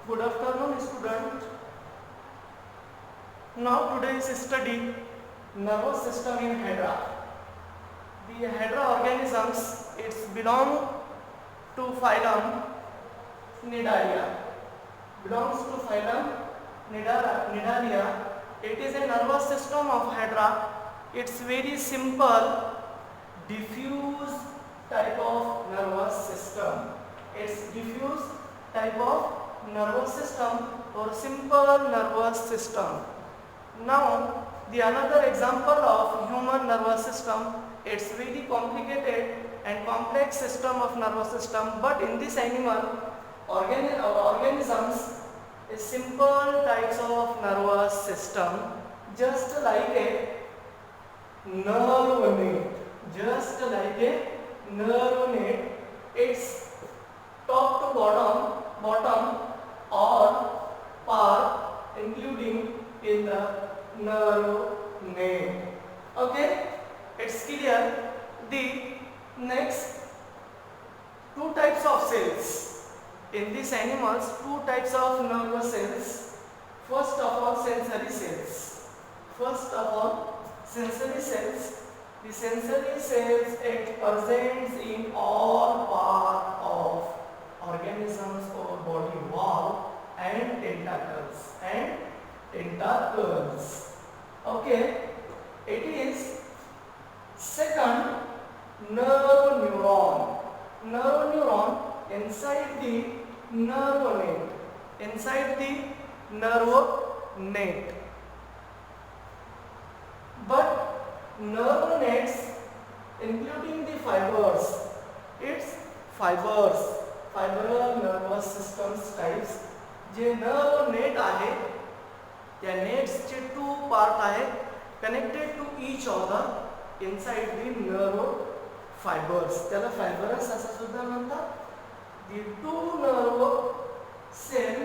Good afternoon, student. Now today's study nervous system in Hydra. The Hydra organisms belong to phylum Nidaria. Belongs to phylum Nidaria. It is a nervous system of Hydra. It's very simple, diffuse type of nervous system. It's diffuse type of nervous system or simple nervous system. Now the another example of human nervous system, it's very complicated and complex system of nervous system, but in this animal organisms is simple types of nervous system, just like a nerve net, just like a nerve net. It's top to bottom or part including in the nerve net. Okay, it's clear. The next two types of cells. In these animals, two types of nervous cells. First of all, sensory cells. First of all, sensory cells. The sensory cells it presents in all part of organisms or body wall and tentacles Okay, it is second nerve neuron. Nerve neuron inside the nerve net. Inside the nerve net. But nerve nets including the fibers, it's fibrous nervous systems types. J nerve net आहे त्या नेट्सचे two part आहेत connected to each other inside the nerve fibres, त्याला fibres असं सुद्धा म्हणतात. The two nerve cell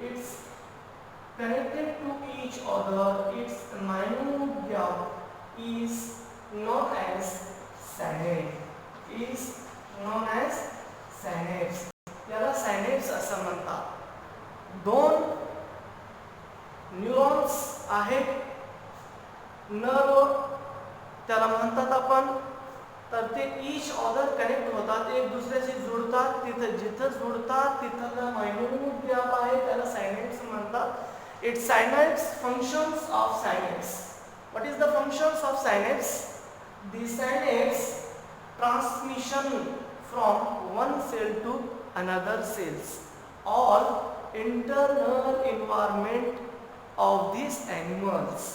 it's connected to each other. Its minute gap is known as synapse. याला सायनेप्स असं म्हणतात. दोन न्यूरॉन्स आहेत नर्व, त्याला म्हणतात आपण, तर ते ईच अदर कनेक्ट होतात, एक दुसऱ्याशी जुळतात. तिथं जिथं जुळतात तिथं मायन्यूट गॅप आहे, त्याला सायनेप्स म्हणतात. It synapse functions of synapse. What is the functions of synapse? The synapse transmission from one cell to another cells. All internal environment of these animals.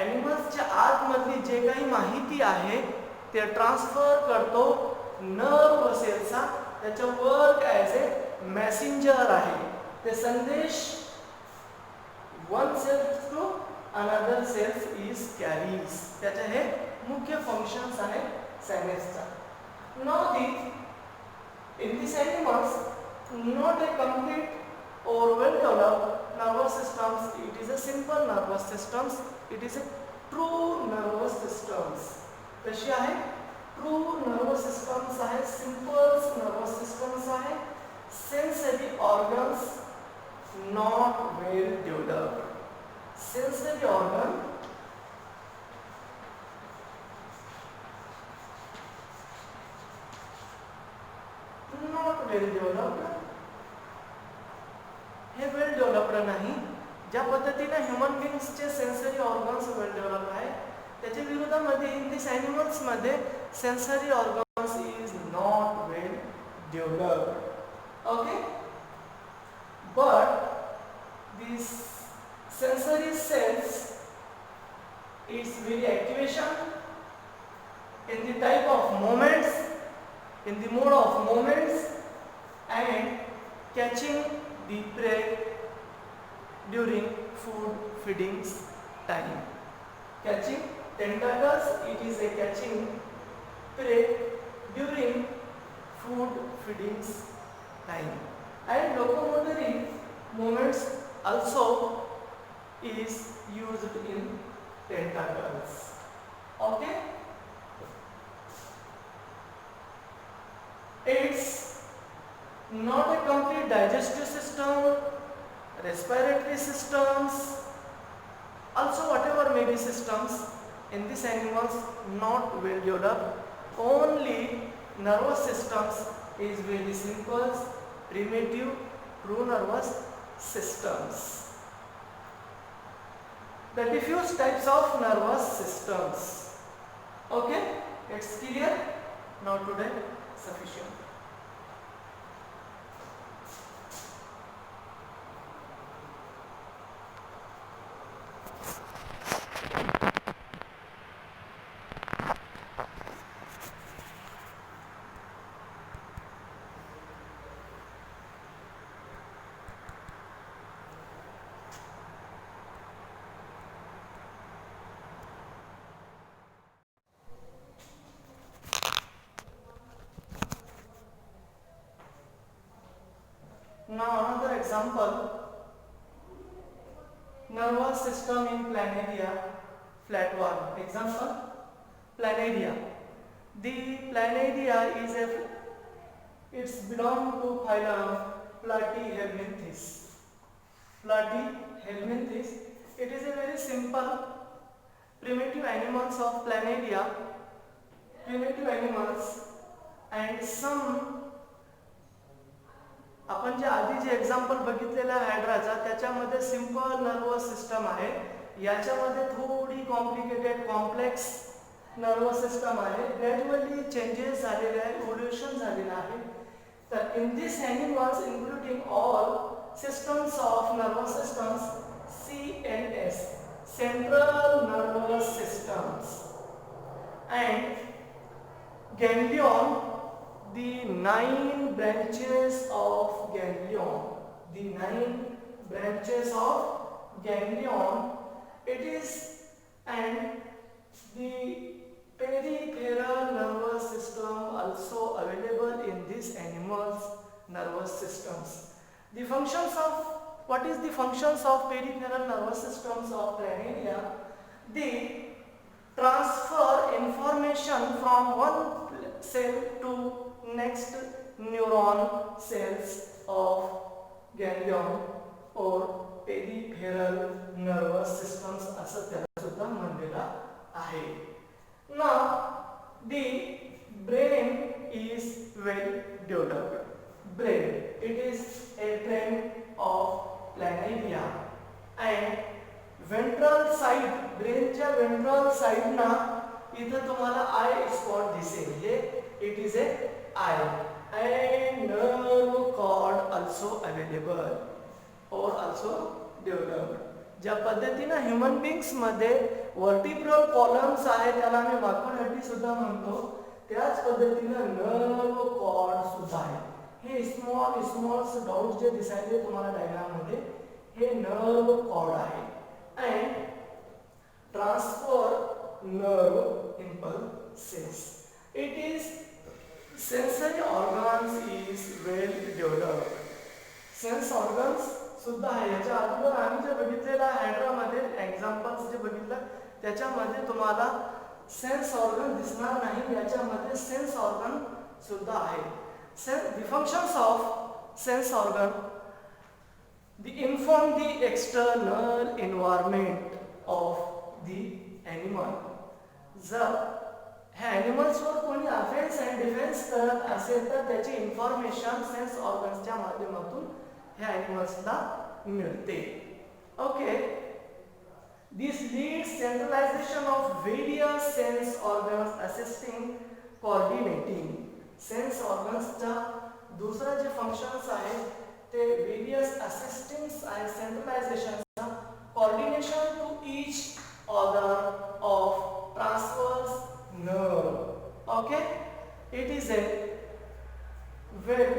Animals च्या आतमधली जे काही माहिती आहे ते ट्रान्सफर करतो nerve सेल्सचा. त्याचा वर्क ॲज ए messenger आहे. ते संदेश one cell to another cells is carries. त्याचे हे मुख्य फंक्शन्स आहेत सायनेप्सचा. Now in these animals, not a complete or well developed nervous systems. It is a simple nervous systems. It is a true nervous systems. कशी आहे? True nervous systems आहे, simple nervous systems आहे. Sensory organs not well developed. Sensory organ not well developed. हे well developed नाही. ज्या पद्धतीने human बिंग्सचे sensory organs well develop आहे, त्याच्या विरोधामध्ये इन दिस ॲनिमल्स मध्ये sensory organs is not well developed. Okay, but this sensory cells it's very activation in the type of movements, in the mode of movements and catching the prey during food feeding time. Catching tentacles, it is a catching prey during food feeding time. And locomotory movements also is used in tentacles. Okay. not a complete digestive system, respiratory systems, also whatever may be systems in these animals not well developed. Only nervous systems is very simple, primitive, true nervous systems. The diffuse types of nervous systems. Okay, it's clear? Now today sufficient. Now another example, nervous system in planaria, flatworm. Example, planaria. The planaria is it's belong to phylum Platyhelminthes. Platyhelminthes. It is a very simple primitive animals of planaria. Primitive animals and some आपण जे आधी जे example बघितलेलं आहे हायड्राचा त्याच्यामध्ये simple nervous system आहे, याच्यामध्ये थोडी complicated complex nervous system आहे, gradually changes झालेले आहे, इव्होल्युशन झालेलं आहे. तर in this animals including all systems of nervous systems, CNS, central nervous systems, and ganglion, the 9 branches of ganglion, the 9 branches of ganglion, it is, and the peripheral nervous system also available in these animals nervous systems. The functions of, what is the functions of peripheral nervous systems of planaria? They transfer information from one cell to next neuron cells of ganglion or peripheral nervous systems असं त्याला सुद्धा म्हणलेला आहे. Now the brain is well developed. Brain, it is a brain of planaria, and ventral side, brainच्या ventral side ना इथं तुम्हाला eye spot दिसेल, हे it is a eye, and nerve cord also available or also developed. ज्या पद्धतीने human beings मध्ये vertebral columns आहे त्याला आम्ही वाकड हड्डी सुद्धा म्हणतो, त्याच पद्धतीने नर्व कॉर्ड सुद्धा आहे. हे स्मॉल डॉट्स जे दिसायले तुम्हाला डायग्राम मध्ये हे नर्व कॉर्ड आहे. And transfer nerve impulses, it is sensory organs is well developed. Sense organs सुद्धा आहे. याच्या अगोदर आम्ही जे बघितलेलं हायड्रामध्ये एक्झाम्पल्स जे बघितलं त्याच्यामध्ये तुम्हाला सेन्स ऑर्गन दिसणार नाही, याच्यामध्ये सेन्स ऑर्गन सुद्धा आहे. The functions of sense organ, they inform the external environment of the animal. जर ह्या ॲनिमल्सवर कोणी अफेन्स अँड डिफेन्स करत असेल तर त्याची इन्फॉर्मेशन सेन्स ऑर्गन्सच्या माध्यमातून ह्या ॲनिमल्सला मिळते. Okay, this leads centralization of various sense organs assisting coordinating. Sense ऑर्गन्सचा दुसरा जे फंक्शन्स आहे ते वेरियस असिस्टिंग्स आहे सेंट्रलायझेशनचा, coordination to each organ of transverse nerve. Okay, it is a well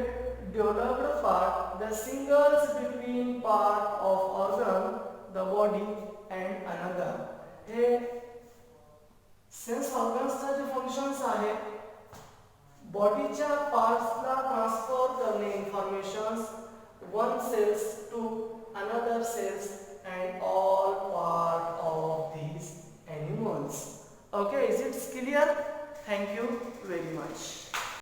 developed part, the singles between part of organ, the body and another. हे sense ऑर्गन्सचा जे फंक्शन्स आहे बॉडीच्या पार्ट्सला ट्रान्सफर करणे informations one cells to another cells and all part of these animals. Okay, is it clear? Thank you very much.